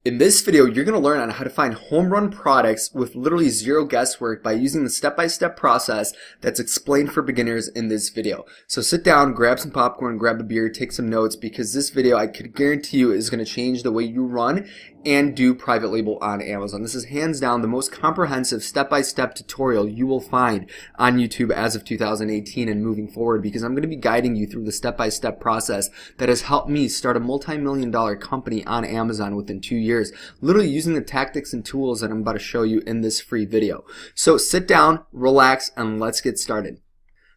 In this video, you're going to learn on how to find home run products with literally zero guesswork by using the step-by-step process that's explained for beginners in this video. So sit down, grab some popcorn, grab a beer, take some notes, because this video I could guarantee you is going to change the way you run and do private label on Amazon. This is hands down the most comprehensive step-by-step tutorial you will find on YouTube as of 2018 and moving forward, because I'm going to be guiding you through the step-by-step process that has helped me start a multi-million-dollar company on Amazon within 2 years, literally using the tactics and tools that I'm about to show you in this free video. So sit down, relax, and let's get started.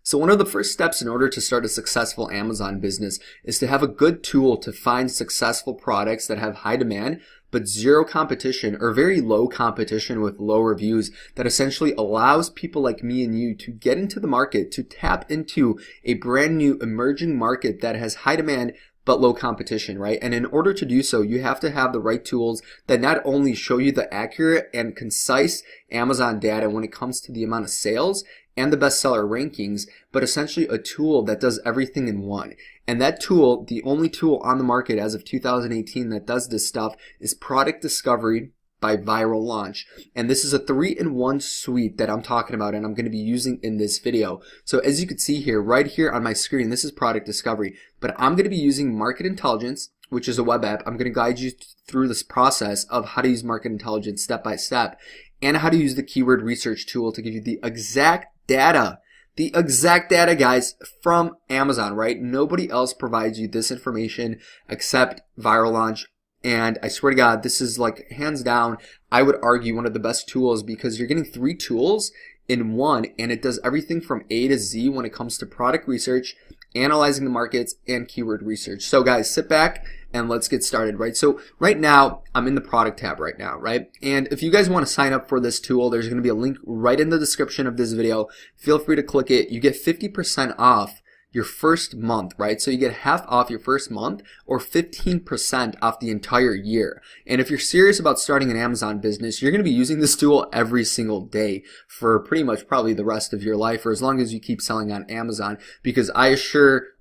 So one of the first steps in order to start a successful Amazon business is to have a good tool to find successful products that have high demand but zero competition or very low competition with low reviews, that essentially allows people like me and you to get into the market, to tap into a brand new emerging market that has high demand but low competition, right? And in order to do so, you have to have the right tools that not only show you the accurate and concise Amazon data when it comes to the amount of sales and the bestseller rankings, but essentially a tool that does everything in one. And that tool, the only tool on the market as of 2018 that does this stuff, is Product Discovery by Viral Launch. And this is a 3-in-1 suite that I'm talking about and I'm going to be using in this video. So as you can see here, right here on my screen, this is Product Discovery, but I'm going to be using Market Intelligence, which is a web app. I'm going to guide you through this process of how to use Market Intelligence step by step, and how to use the keyword research tool to give you the exact data. The exact data, guys, from Amazon, right? Nobody else provides you this information except Viral Launch. And I swear to God, this is like hands down, I would argue, one of the best tools, because you're getting 3 tools in one, and it does everything from A to Z when it comes to product research, analyzing the markets, and keyword research. So guys, sit back and let's get started, right? So right now, I'm in the product tab right now, right? And if you guys want to sign up for this tool, there's going to be a link right in the description of this video. Feel free to click it. You get 50% off your first month, right? So you get half off your first month or 15% off the entire year. And if you're serious about starting an Amazon business, you're going to be using this tool every single day for pretty much probably the rest of your life, or as long as you keep selling on Amazon, because I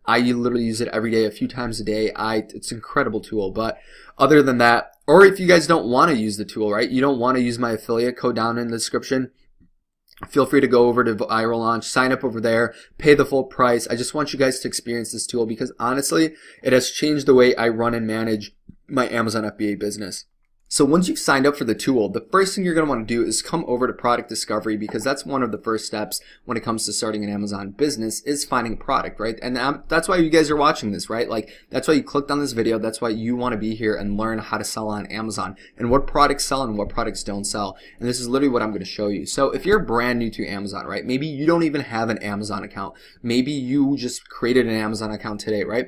literally use it every day, a few times a day. It's an incredible tool. But other than that, or if you guys don't want to use the tool, right? You don't want to use my affiliate code down in the description, feel free to go over to Viral Launch, sign up over there, pay the full price. I just want you guys to experience this tool because honestly, it has changed the way I run and manage my Amazon FBA business. So once you've signed up for the tool, the first thing you're going to want to do is come over to Product Discovery, because that's one of the first steps when it comes to starting an Amazon business, is finding a product, right? And that's why you guys are watching this, right? Like, that's why you clicked on this video. That's why you want to be here and learn how to sell on Amazon and what products sell and what products don't sell. And this is literally what I'm going to show you. So if you're brand new to Amazon, right? Maybe you don't even have an Amazon account. Maybe you just created an Amazon account today, right?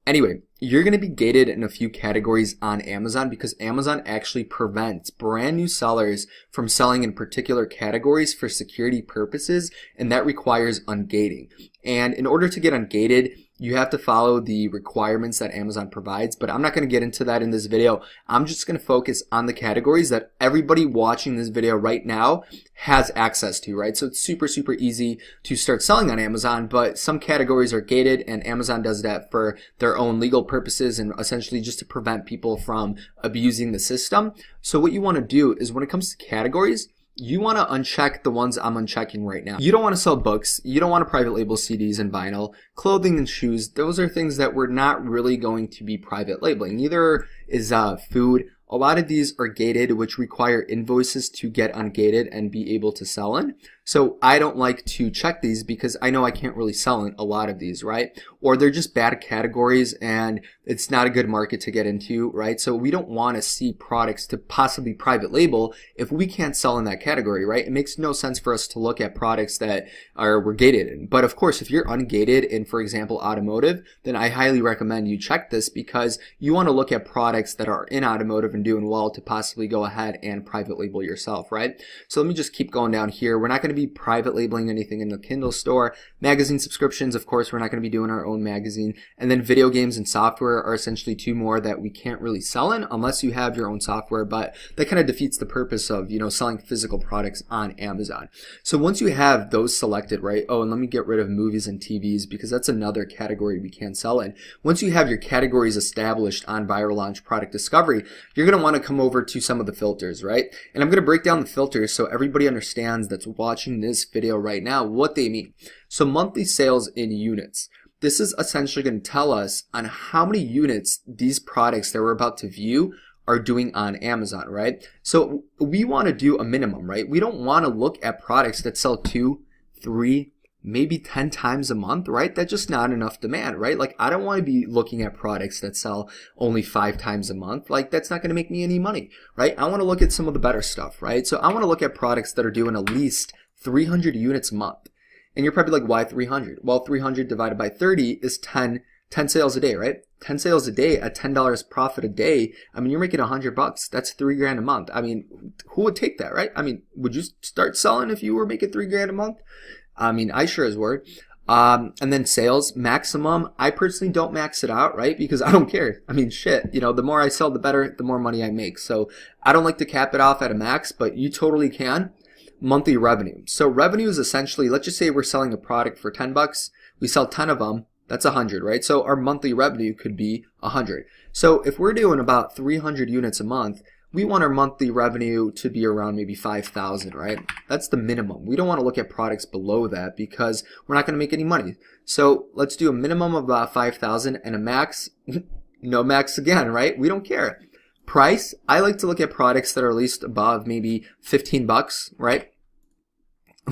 Anyway, you're going to be gated in a few categories on Amazon, because Amazon actually prevents brand new sellers from selling in particular categories for security purposes, and that requires ungating. And in order to get ungated, you have to follow the requirements that Amazon provides, but I'm not going to get into that in this video. I'm just going to focus on the categories that everybody watching this video right now has access to, right? So it's super, super easy to start selling on Amazon, but some categories are gated, and Amazon does that for their own legal purposes and essentially just to prevent people from abusing the system. So what you want to do is, when it comes to categories, you want to uncheck the ones I'm unchecking right now. You don't want to sell books. You don't want to private label CDs and vinyl. Clothing and shoes, those are things that we're not really going to be private labeling. Neither is food. A lot of these are gated, which require invoices to get ungated and be able to sell in. So I don't like to check these because I know I can't really sell in a lot of these, right? Or they're just bad categories and it's not a good market to get into, right? So we don't want to see products to possibly private label if we can't sell in that category, right? It makes no sense for us to look at products that we're gated in. But of course, if you're ungated in, for example, automotive, then I highly recommend you check this, because you want to look at products that are in automotive and doing well to possibly go ahead and private label yourself, right? So let me just keep going down here. We're not going going to be private labeling anything in the Kindle store. Magazine subscriptions, of course, we're not going to be doing our own magazine. And then video games and software are essentially two more that we can't really sell in unless you have your own software, but that kind of defeats the purpose of, selling physical products on Amazon. So once you have those selected, right? Oh, and let me get rid of movies and TVs because that's another category we can't sell in. Once you have your categories established on Viral Launch Product Discovery, you're going to want to come over to some of the filters, right? And I'm going to break down the filters so everybody understands that's watching this video right now what they mean. So monthly sales in units. This is essentially going to tell us on how many units these products that we're about to view are doing on Amazon, right? So we want to do a minimum, right? We don't want to look at products that sell 2, 3, maybe 10 times a month, right? That's just not enough demand, right? Like I don't want to be looking at products that sell only 5 times a month. Like that's not going to make me any money, right? I want to look at some of the better stuff, right? So I want to look at products that are doing at least 300 units a month. And you're probably like, why 300? Well, 300 divided by 30 is 10 sales a day, right? 10 sales a day at $10 profit a day. I mean, you're making $100. That's $3 grand a month. I mean, who would take that, right? I mean, would you start selling if you were making $3 grand a month? I mean, I sure as would. And then sales maximum. I personally don't max it out, right? Because I don't care. I mean, shit, the more I sell, the better, the more money I make. So I don't like to cap it off at a max, but you totally can. Monthly revenue. So revenue is essentially, let's just say we're selling a product for $10. We sell 10 of them. That's 100, right? So our monthly revenue could be 100. So if we're doing about 300 units a month, we want our monthly revenue to be around maybe 5,000, right? That's the minimum. We don't want to look at products below that because we're not going to make any money. So let's do a minimum of about 5,000 and a max, no max again, right? We don't care. Price, I like to look at products that are at least above maybe $15, right?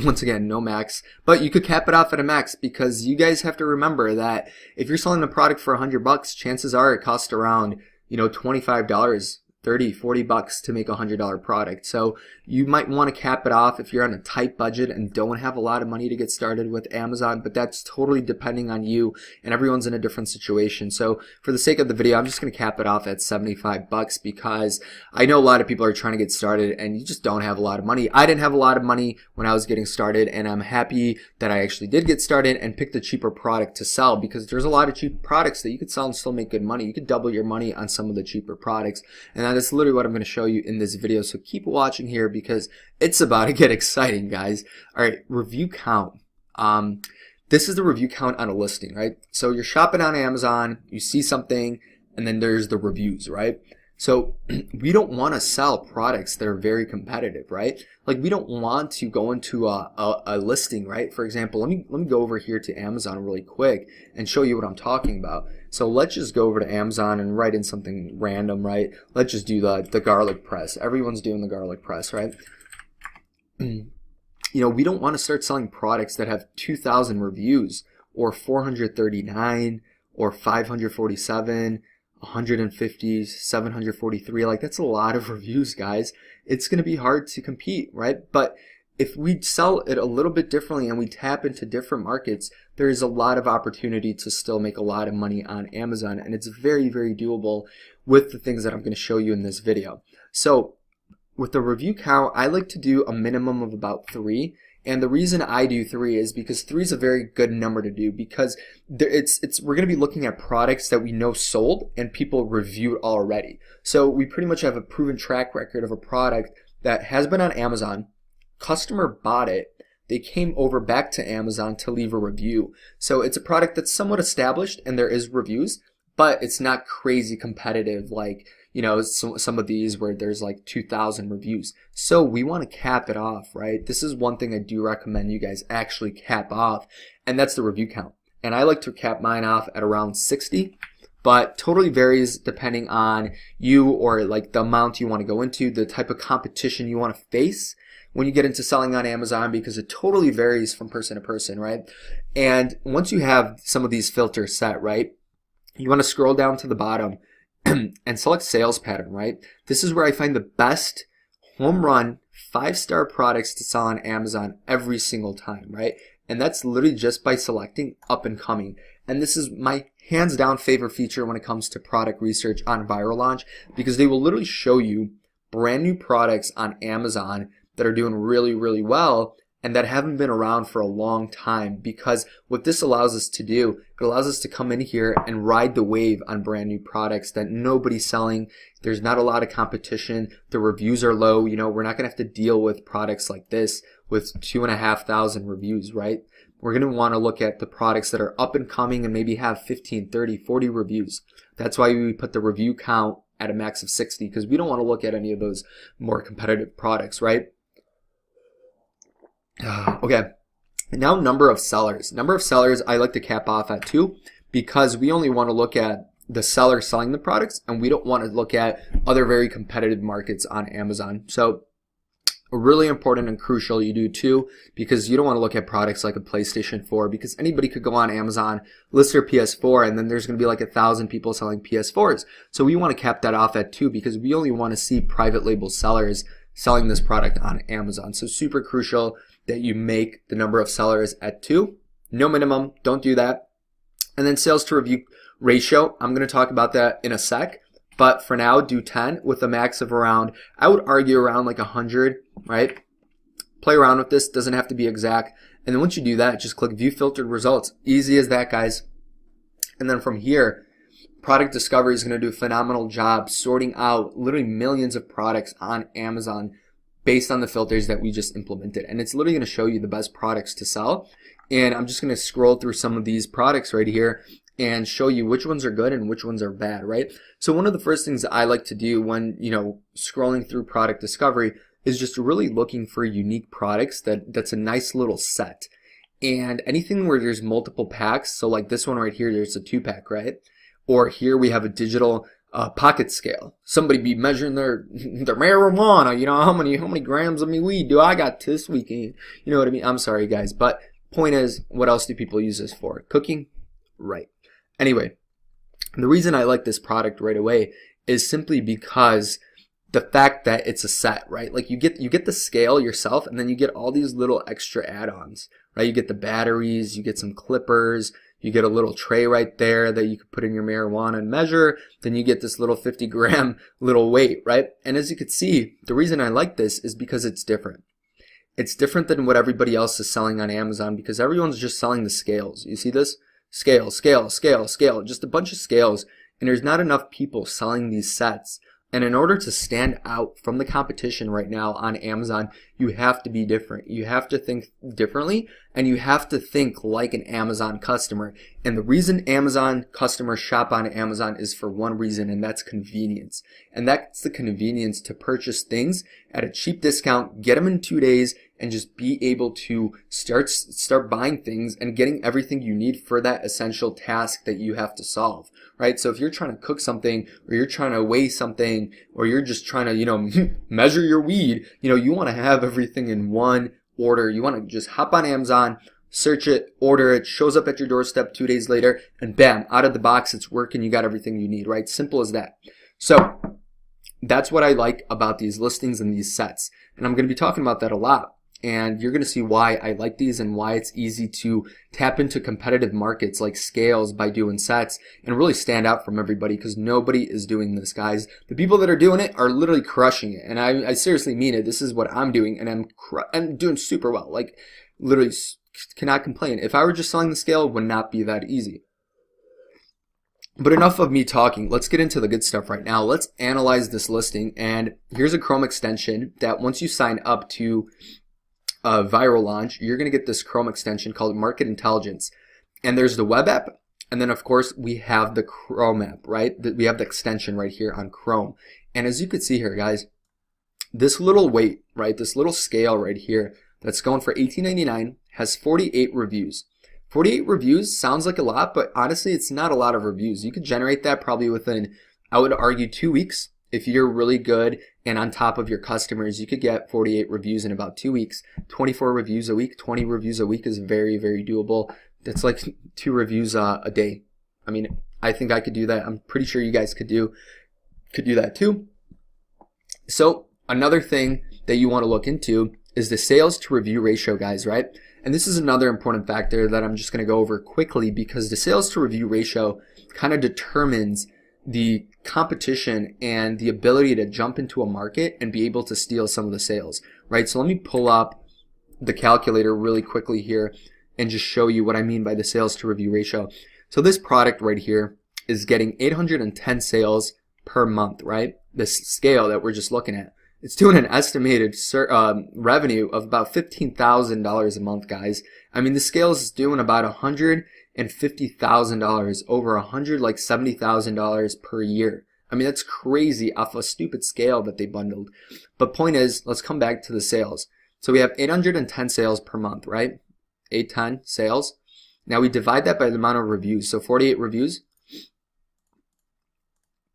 Once again, no max, but you could cap it off at a max because you guys have to remember that if you're selling a product for $100, chances are it costs around, $25, $30, $40 to make a $100 product. So you might want to cap it off if you're on a tight budget and don't have a lot of money to get started with Amazon, but that's totally depending on you and everyone's in a different situation. So for the sake of the video, I'm just going to cap it off at $75 because I know a lot of people are trying to get started and you just don't have a lot of money. I didn't have a lot of money when I was getting started, and I'm happy that I actually did get started and picked a cheaper product to sell because there's a lot of cheap products that you could sell and still make good money. You could double your money on some of the cheaper products, and that is literally what I'm going to show you in this video. So keep watching here because it's about to get exciting, guys. All right, review count. This is the review count on a listing, right? So you're shopping on Amazon, you see something, and then there's the reviews, right? So we don't want to sell products that are very competitive, right? Like we don't want to go into a listing, right? For example, let me go over here to Amazon really quick and show you what I'm talking about. So let's just go over to Amazon and write in something random, right? Let's just do the garlic press. Everyone's doing the garlic press, right? We don't want to start selling products that have 2,000 reviews or 439 or 547, 150, 743. Like that's a lot of reviews, guys. It's going to be hard to compete, right? But if we sell it a little bit differently and we tap into different markets, there is a lot of opportunity to still make a lot of money on Amazon, and it's very, very doable with the things that I'm going to show you in this video. So with the review count, I like to do a minimum of about 3. And the reason I do 3 is because 3 is a very good number to do because we're going to be looking at products that we know sold and people reviewed already. So we pretty much have a proven track record of a product that has been on Amazon, customer bought it, they came over back to Amazon to leave a review. So it's a product that's somewhat established and there is reviews, but it's not crazy competitive like some of these where there's like 2,000 reviews. So we want to cap it off, right? This is one thing I do recommend you guys actually cap off, and that's the review count. And I like to cap mine off at around 60, but totally varies depending on you or like the amount you want to go into, the type of competition you want to face when you get into selling on Amazon, because it totally varies from person to person, right? And once you have some of these filters set, right, you want to scroll down to the bottom and select sales pattern, right? This is where I find the best home run 5-star products to sell on Amazon every single time, right? And that's literally just by selecting up and coming. And this is my hands down favorite feature when it comes to product research on Viral Launch, because they will literally show you brand new products on Amazon that are doing really, really well. and that haven't been around for a long time, because what this allows us to do, it allows us to come in here and ride the wave on brand new products that nobody's selling. There's not a lot of competition. The reviews are low. You know, we're not going to have to deal with products like this with 2,500 reviews, right? We're going to want to look at the products that are up and coming and maybe have 15, 30, 40 reviews. That's why we put the review count at a max of 60, because we don't want to look at any of those more competitive products, right? Okay, now number of sellers. Number of sellers I like to cap off at 2, because we only want to look at the seller selling the products, and we don't want to look at other very competitive markets on Amazon. So really important and crucial you do 2, because you don't want to look at products like a PlayStation 4, because anybody could go on Amazon, list their PS4, and then there's going to be like 1,000 people selling PS4s. So we want to cap that off at 2, because we only want to see private label sellers selling this product on Amazon. So super crucial that you make the number of sellers at 2. No minimum, don't do that. And then sales to review ratio, I'm going to talk about that in a sec. But for now, do 10 with a max of around, I would argue around like 100, right? Play around with this, doesn't have to be exact. And then once you do that, just click view filtered results. Easy as that, guys. And then from here, product discovery is going to do a phenomenal job sorting out literally millions of products on Amazon based on the filters that we just implemented. And it's literally going to show you the best products to sell. And I'm just going to scroll through some of these products right here and show you which ones are good and which ones are bad, right? So one of the first things that I like to do when, you know, scrolling through product discovery is just really looking for unique products that's a nice little set. And anything where there's multiple packs, so like this one right here, there's a 2-pack, right? Or here we have a digital pocket scale. Somebody be measuring their marijuana, you know, how many grams of me weed do I got this weekend? You know what I mean? I'm sorry, guys, but point is, what else do people use this for? Cooking? Right. Anyway, the reason I like this product right away is simply because the fact that it's a set, right? Like you get the scale yourself, and then you get all these little extra add-ons, right? You get the batteries, you get some clippers, you get a little tray right there that you could put in your marijuana and measure. Then you get this little 50-gram little weight, right? And as you can see, the reason I like this is because it's different. It's different than what everybody else is selling on Amazon, because everyone's just selling the scales. You see this? Scale, scale, scale, scale, just a bunch of scales. And there's not enough people selling these sets. And in order to stand out from the competition right now on Amazon, you have to be different. You have to think differently, and you have to think like an Amazon customer. And the reason Amazon customers shop on Amazon is for one reason, and that's convenience. And that's the convenience to purchase things at a cheap discount, get them in 2 days, and just be able to start buying things and getting everything you need for that essential task that you have to solve, right? So if you're trying to cook something, or you're trying to weigh something, or you're just trying to, you know, measure your weed, you know, you want to have everything in one order. You want to just hop on Amazon, search it, order it, shows up at your doorstep 2 days later, and bam, out of the box, it's working. You got everything you need, right? Simple as that. So that's what I like about these listings and these sets. And I'm going to be talking about that a lot. And you're going to see why I like these and why it's easy to tap into competitive markets like scales by doing sets and really stand out from everybody, because nobody is doing this, guys. The people that are doing it are literally crushing it. And I seriously mean it. This is what I'm doing, and I'm doing super well. Like, literally cannot complain. If I were just selling the scale, it would not be that easy. But enough of me talking. Let's get into the good stuff right now. Let's analyze this listing. And here's a Chrome extension that once you sign up to viral launch, you're going to get this Chrome extension called Market Intelligence. And there's the web app, and then of course we have the Chrome app, right? We have the extension right here on Chrome. And as you can see here, guys, this little weight, right, this little scale right here that's going for $18.99 has 48 reviews. 48 reviews sounds like a lot, but honestly, it's not a lot of reviews. You could generate that probably within, I would argue, 2 weeks. If you're really good and on top of your customers, you could get 48 reviews in about 2 weeks. 24 reviews a week, 20 reviews a week is very, very doable. That's like 2 reviews a day. I mean, I think I could do that. I'm pretty sure you guys could do that too. So another thing that you want to look into is the sales to review ratio, guys, right? And this is another important factor that I'm just going to go over quickly, because the sales to review ratio kind of determines the competition and the ability to jump into a market and be able to steal some of the sales, right? So let me pull up the calculator really quickly here and just show you what I mean by the sales to review ratio. So this product right here is getting 810 sales per month, right? This scale that we're just looking at. It's doing an estimated revenue of about $15,000 a month, guys. I mean, the scale is doing about $150,000, over $170,000 per year. I mean, that's crazy off a stupid scale that they bundled. But point is, let's come back to the sales. So we have 810 sales per month, right? 810 sales. Now we divide that by the amount of reviews. So 48 reviews.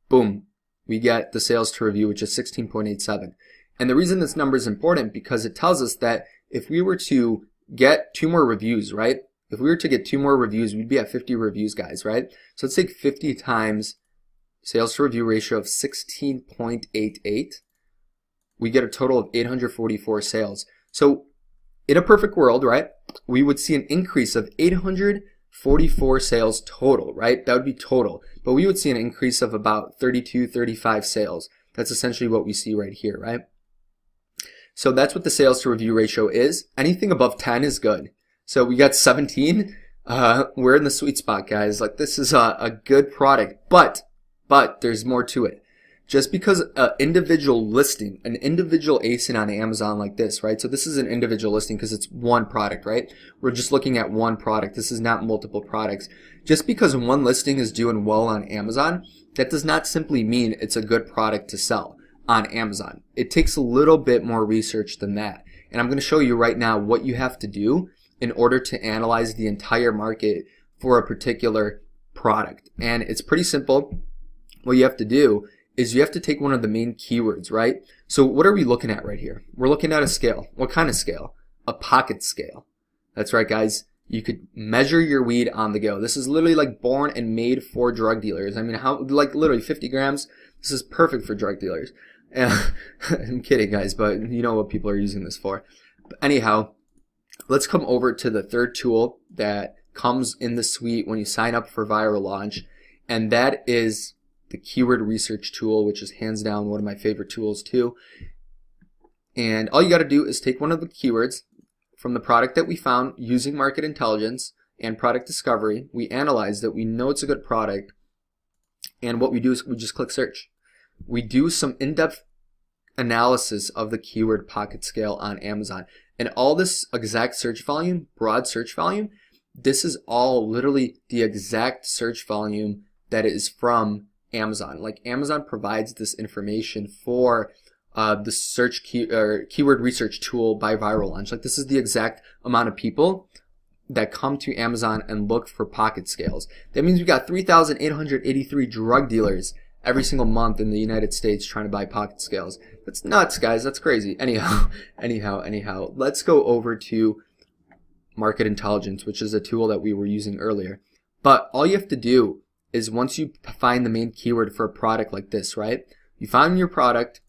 Boom. We get the sales to review, which is 16.87. And the reason this number is important because it tells us that if we were to get 2 more reviews, right? If we were to get 2 more reviews, we'd be at 50 reviews, guys, right? So let's take 50 times sales to review ratio of 16.88. We get a total of 844 sales. So in a perfect world, right, we would see an increase of 844 sales total, right? That would be total. But we would see an increase of about 32, 35 sales. That's essentially what we see right here, right? So that's what the sales to review ratio is. Anything above 10 is good. So we got 17. We're in the sweet spot, guys. Like, this is a good product, but there's more to it. Just because an individual listing, an individual ASIN on Amazon like this, right? So this is an individual listing because it's one product, right? We're just looking at one product. This is not multiple products. Just because one listing is doing well on Amazon, that does not simply mean it's a good product to sell on Amazon. It takes a little bit more research than that. And I'm going to show you right now what you have to do in order to analyze the entire market for a particular product. And it's pretty simple. What you have to do is you have to take one of the main keywords, right? So what are we looking at right here? We're looking at a scale. What kind of scale? A pocket scale. That's right, guys. You could measure your weed on the go. This is literally like born and made for drug dealers. I mean, like literally 50 grams. This is perfect for drug dealers. I'm kidding, guys, but you know what people are using this for. But anyhow, let's come over to the third tool that comes in the suite when you sign up for Viral Launch, and that is the keyword research tool, which is hands down one of my favorite tools too. And all you got to do is take one of the keywords from the product that we found using market intelligence and product discovery. We analyze that, we know it's a good product, and what we do is we just click search. We do some in-depth analysis of the keyword pocket scale on Amazon, and all this exact search volume, broad search volume, this is all literally the exact search volume that is from Amazon. Like, Amazon provides this information for the search keyword research tool by Viral Launch. Like, this is the exact amount of people that come to Amazon and look for pocket scales. That means we got 3,883 drug dealers every single month in the United States trying to buy pocket scales. That's nuts, guys. That's crazy. Anyhow, let's go over to market intelligence, which is a tool that we were using earlier. But all you have to do is, once you find the main keyword for a product like this, right? You found your product,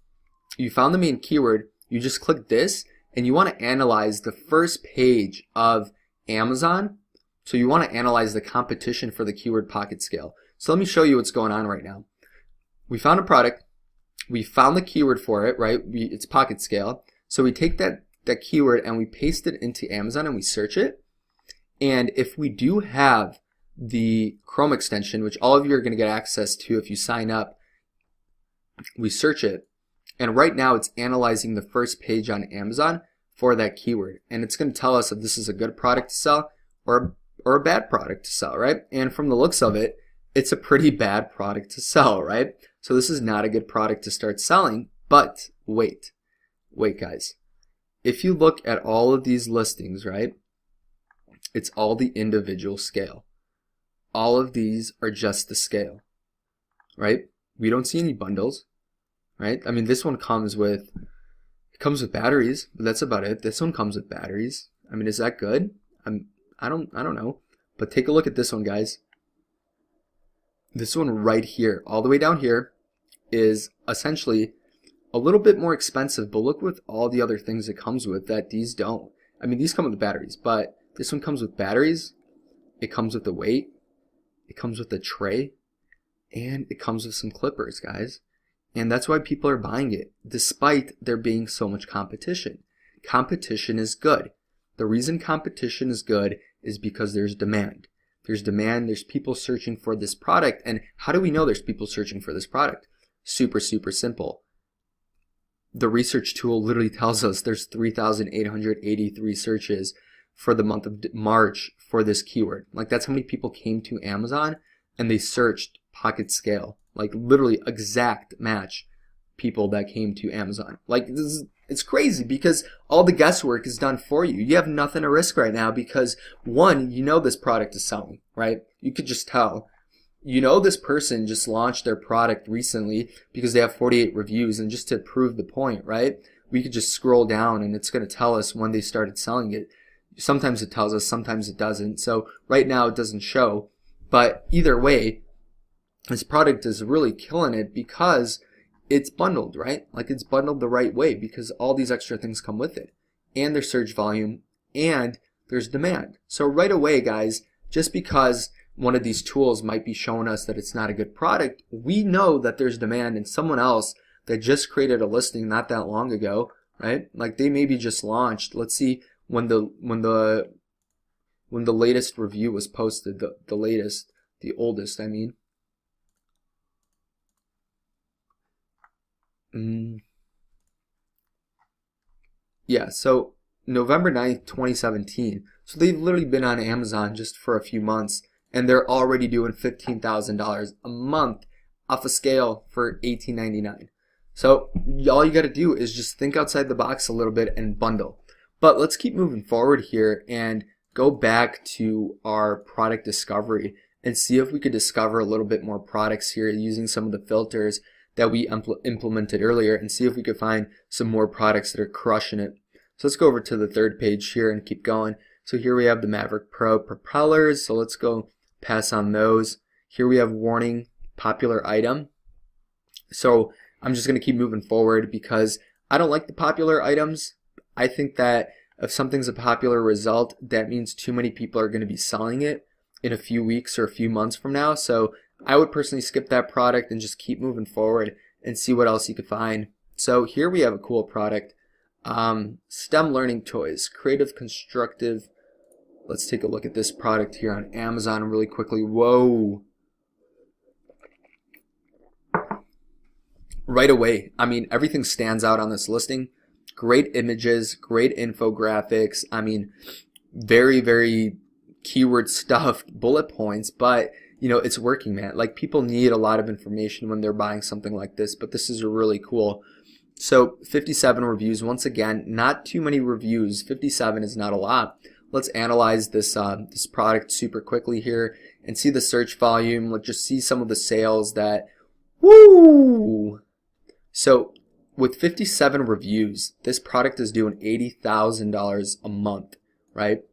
you found the main keyword, you just click this, and you want to analyze the first page of Amazon. So you want to analyze the competition for the keyword pocket scale. So let me show you what's going on right now. We found a product, we found the keyword for it, right? It's pocket scale. So we take that keyword and we paste it into Amazon and we search it. And if we do have the Chrome extension, which all of you are going to get access to if you sign up, we search it, and right now it's analyzing the first page on Amazon for that keyword, and it's going to tell us if this is a good product to sell or a bad product to sell, right? And from the looks of it, it's a pretty bad product to sell, right? So this is not a good product to start selling. But wait guys, if you look at all of these listings, right, it's all the individual scale. All of these are just the scale, right? We don't see any bundles, right? I mean, this one comes with batteries, but that's about it. This one comes with batteries. I mean, is that good? I don't know. But take a look at this one, guys. This one right here, all the way down here, is essentially a little bit more expensive, but look with all the other things it comes with that these don't. I mean, these come with batteries, but this one comes with batteries. It comes with the weight. It comes with a tray, and it comes with some clippers, guys. And that's why people are buying it, despite there being so much competition. Competition is good. The reason competition is good is because there's demand. There's demand, there's people searching for this product. And how do we know there's people searching for this product? Super, super simple. The research tool literally tells us there's 3,883 searches for the month of March for this keyword. Like, that's how many people came to Amazon and they searched pocket scale. Like, literally exact match people that came to Amazon. Like, it's crazy because all the guesswork is done for you. You have nothing to risk right now because, one, you know this product is selling, right? You could just tell. You know this person just launched their product recently because they have 48 reviews, and just to prove the point, right? We could just scroll down and it's going to tell us when they started selling it. Sometimes it tells us, sometimes it doesn't. So right now it doesn't show. But either way, this product is really killing it because it's bundled, right? Like, it's bundled the right way because all these extra things come with it. And there's search volume and there's demand. So right away, guys, just because one of these tools might be showing us that it's not a good product, we know that there's demand, and someone else that just created a listing not that long ago, right? Like, they maybe just launched. Let's see when the latest review was posted, the oldest, I mean. Yeah, so November 9th, 2017. So they've literally been on Amazon just for a few months, and they're already doing $15,000 a month off a scale for $18.99. So all you got to do is just think outside the box a little bit and bundle. But let's keep moving forward here and go back to our product discovery and see if we could discover a little bit more products here using some of the filters that we implemented earlier, and see if we could find some more products that are crushing it. So let's go over to the third page here and keep going. So here we have the Maverick Pro propellers. So let's go pass on those. Here we have warning, popular item. So I'm just going to keep moving forward because I don't like the popular items. I think that if something's a popular result, that means too many people are going to be selling it in a few weeks or a few months from now. So I would personally skip that product and just keep moving forward and see what else you could find. So here we have a cool product. STEM learning toys, creative, constructive. Let's take a look at this product here on Amazon really quickly. Whoa. Right away, I mean, everything stands out on this listing. Great images, great infographics. I mean, very, very keyword stuffed bullet points, but you know, it's working, man. Like, people need a lot of information when they're buying something like this, but this is really cool. So 57 reviews. Once again, not too many reviews. 57 is not a lot. Let's analyze this this product super quickly here and see the search volume. Let's just see some of the sales that, woo! So with 57 reviews, this product is doing $80,000 a month, right?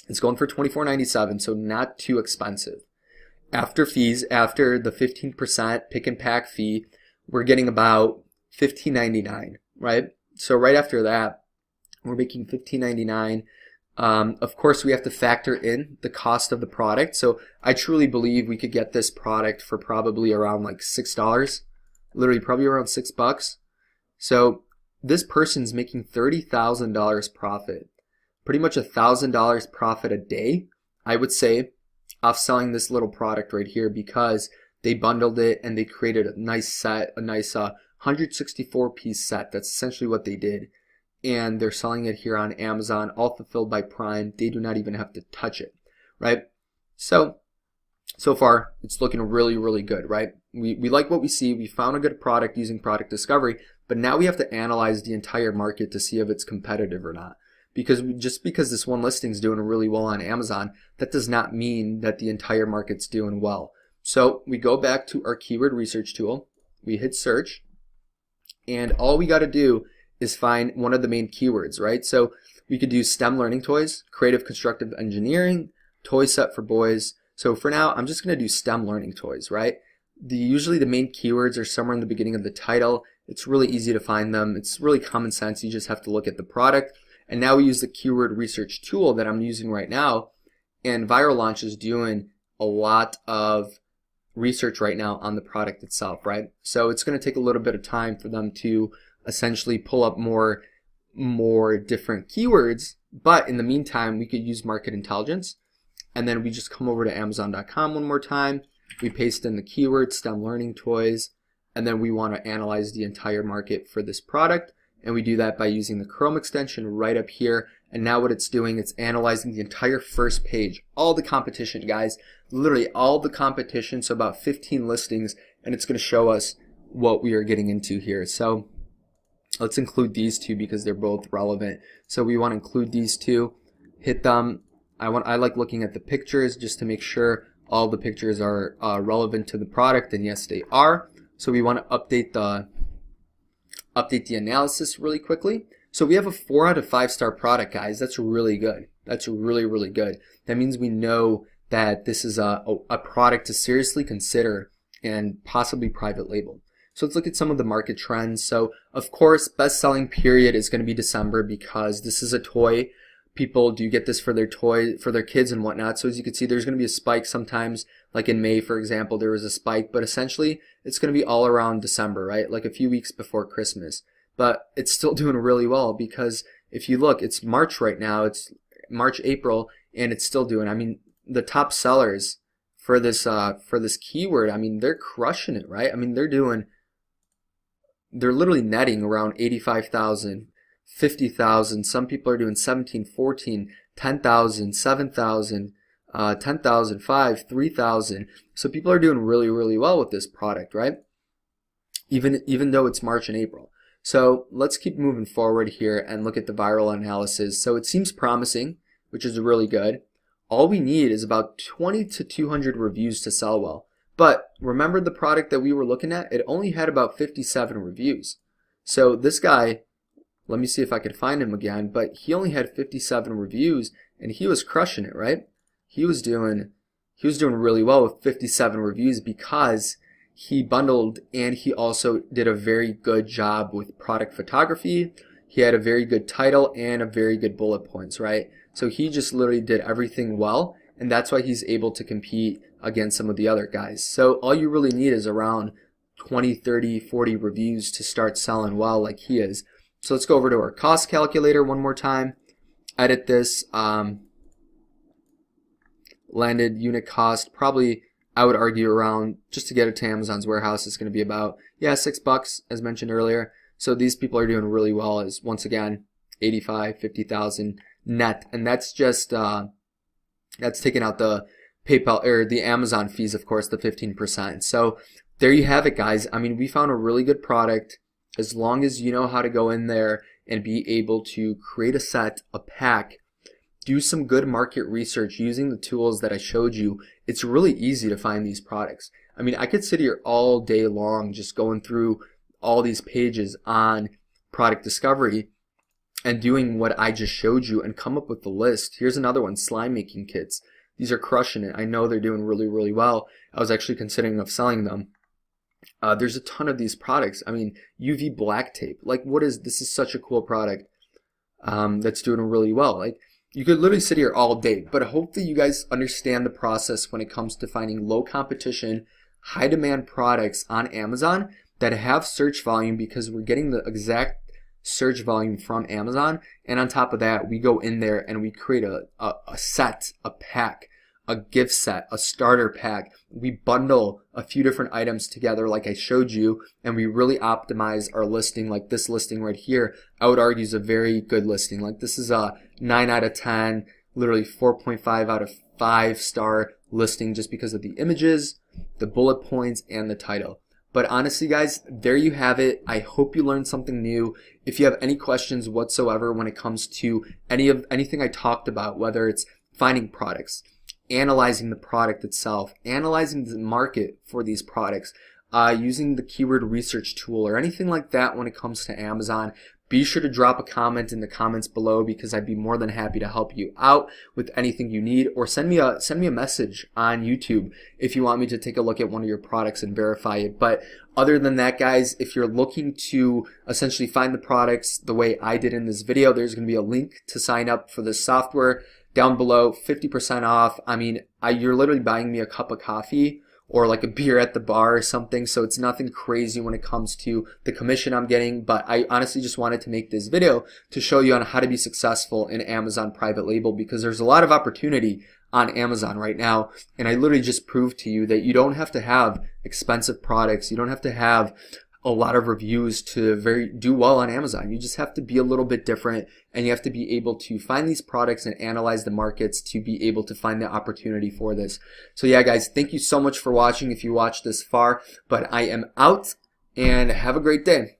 It's going for $24.97, so not too expensive. After fees, after the 15% pick and pack fee, we're getting about $15.99, right? So right after that, we're making $15.99. Of course, we have to factor in the cost of the product. So I truly believe we could get this product for probably around like $6, literally probably around $6. So this person's making $30,000 profit, pretty much $1,000 profit a day, I would say, off selling this little product right here, because they bundled it and they created a nice set, a nice 164 piece set. That's essentially what they did. And they're selling it here on Amazon, all fulfilled by Prime. They do not even have to touch it, right? So far, it's looking really, really good, right? We like what we see. We found a good product using product discovery, but now we have to analyze the entire market to see if it's competitive or not. Because just because this one listing is doing really well on Amazon, that does not mean that the entire market's doing well. So we go back to our keyword research tool, we hit search, and all we got to do is find one of the main keywords, right? So we could do STEM learning toys, creative constructive engineering, toy set for boys. So for now, I'm just going to do STEM learning toys, right? Usually the main keywords are somewhere in the beginning of the title. It's really easy to find them. It's really common sense. You just have to look at the product. And now we use the keyword research tool that I'm using right now, and Viral Launch is doing a lot of research right now on the product itself, right? So it's going to take a little bit of time for them to essentially pull up more different keywords But in the meantime, we could use market intelligence, and then we just come over to Amazon.com one more time. We paste in the keyword STEM learning toys, and then we want to analyze the entire market for this product. And we do that by using the Chrome extension right up here. And now what it's doing, it's analyzing the entire first page, all the competition, guys, literally all the competition, so about 15 listings, and it's going to show us what we are getting into here. So let's include these two because they're both relevant. So we want to include these two, hit them. I like looking at the pictures just to make sure all the pictures are relevant to the product, and yes, they are. So we want to update the analysis really quickly. So we have a 4 out of 5 star product, guys. That's really good. That's really, really good. That means we know that this is a product to seriously consider and possibly private label. So let's look at some of the market trends. So of course, best selling period is going to be December because this is a toy. People do get this for their kids and whatnot. So as you can see, there's going to be a spike sometimes, like in May, for example, there was a spike, but essentially it's going to be all around December, right? Like a few weeks before Christmas. But it's still doing really well because if you look, it's March right now, it's March, April, and it's still doing, I mean, the top sellers for this keyword, I mean, they're crushing it, right? I mean, they're literally netting around 85,000, 50,000. Some people are doing 17, 14, 10,000, 7,000, 10,000, 5, 3,000. So people are doing really, really well with this product, right? Even though it's March and April. So let's keep moving forward here and look at the viral analysis. So it seems promising, which is really good. All we need is about 20 to 200 reviews to sell well. But remember the product that we were looking at? It only had about 57 reviews. So this guy, let me see if I could find him again, but he only had 57 reviews and he was crushing it, right? He was doing really well with 57 reviews because he bundled and he also did a very good job with product photography. He had a very good title and a very good bullet points, right? So he just literally did everything well, and that's why he's able to compete against some of the other guys. So all you really need is around 20, 30, 40 reviews to start selling well like he is. So let's go over to our cost calculator one more time. Edit this. Landed unit cost, probably I would argue around, just to get it to Amazon's warehouse, is going to be about, yeah, $6 as mentioned earlier. So these people are doing really well, as once again 85, 50,000 net, and that's just that's taking out the PayPal or the Amazon fees, of course, the 15%. So there you have it, guys. I mean, we found a really good product. As long as you know how to go in there and be able to create a set, a pack, do some good market research using the tools that I showed you, it's really easy to find these products. I mean, I could sit here all day long just going through all these pages on product discovery and doing what I just showed you and come up with the list. Here's another one, slime making kits. These are crushing it. I know they're doing really, really well. I was actually considering of selling them. There's a ton of these products. I mean, UV black tape. Like, this is such a cool product that's doing really well. Like, you could literally sit here all day, but hopefully you guys understand the process when it comes to finding low competition, high demand products on Amazon that have search volume, because we're getting the exact search volume from Amazon. And on top of that, we go in there and we create a set, a pack, a gift set, a starter pack. We bundle a few different items together like I showed you, and we really optimize our listing. Like this listing right here, I would argue is a very good listing. Like this is a 9 out of 10, literally 4.5 out of 5 star listing just because of the images, the bullet points, and the title. But honestly, guys, there you have it. I hope you learned something new. If you have any questions whatsoever when it comes to anything I talked about, whether it's finding products, analyzing the product itself, analyzing the market for these products, using the keyword research tool or anything like that when it comes to Amazon, be sure to drop a comment in the comments below, because I'd be more than happy to help you out with anything you need, or send me a message on YouTube if you want me to take a look at one of your products and verify it. But other than that, guys, if you're looking to essentially find the products the way I did in this video, there's going to be a link to sign up for this software down below, 50% off. I mean, you're literally buying me a cup of coffee or like a beer at the bar or something. So it's nothing crazy when it comes to the commission I'm getting, but I honestly just wanted to make this video to show you on how to be successful in Amazon private label, because there's a lot of opportunity on Amazon right now. And I literally just proved to you that you don't have to have expensive products. You don't have to have a lot of reviews to do well on Amazon. You just have to be a little bit different, and you have to be able to find these products and analyze the markets to be able to find the opportunity for this. So yeah, guys, thank you so much for watching if you watched this far, but I am out, and have a great day.